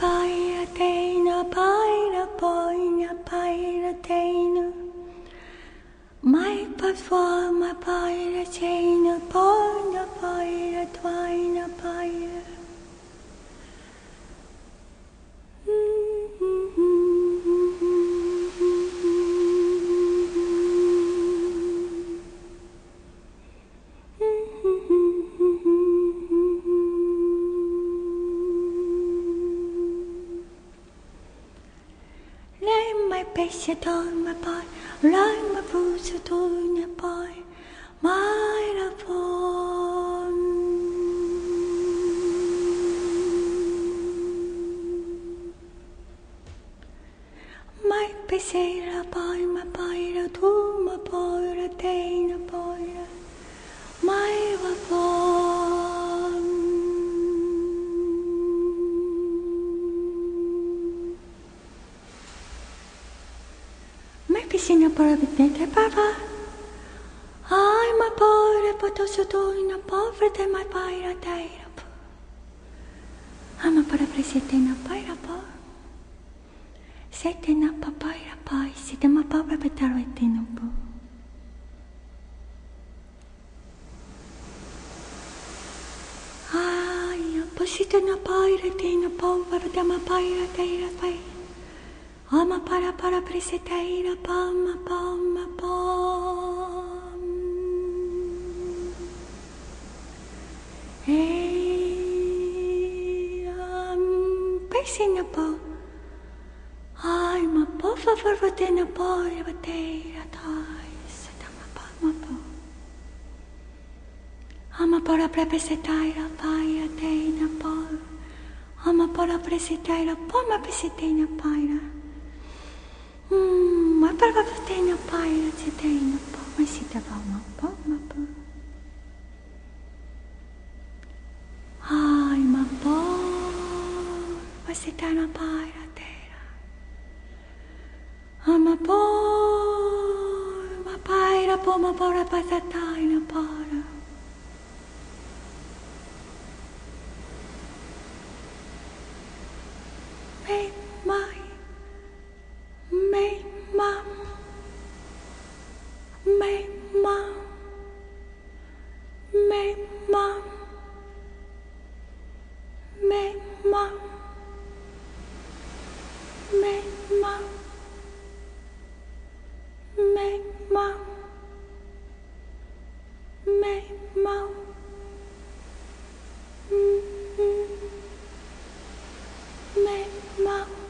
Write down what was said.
pairateina, pairapoina, pairateina. My paswa, my pairateina, poina, pairatwaina, paira. Pesciatore, my boy, like my boots, a toy, boy, my phone. My pesera, boy, my boy, a two, my boy, a day, a boy, my phone. Piscina para vedere papa. I'm a pobre potosoto in a poverty my pirate. I'm a parapresetina pirapa. Setting up a pirapa, sitting my power betarretino. I am positing a pirate in a poverty my pirate. Ama para preseteira pama pam. Hey, pacing a po. I'm a po for dinner boy of a day at eyes. I'm a para preseteira paya day na po. Ama para preseteira poma preseteira paya. Ma parva patena paira cetena po, ma si tava ma po. Ai ma po, ma si tana paira tera. Ama po, ma paira po ma pora pasataina para. Hey, my. May mom, may mom, may mom, may mom, may mom, may mom, may mom, may mom.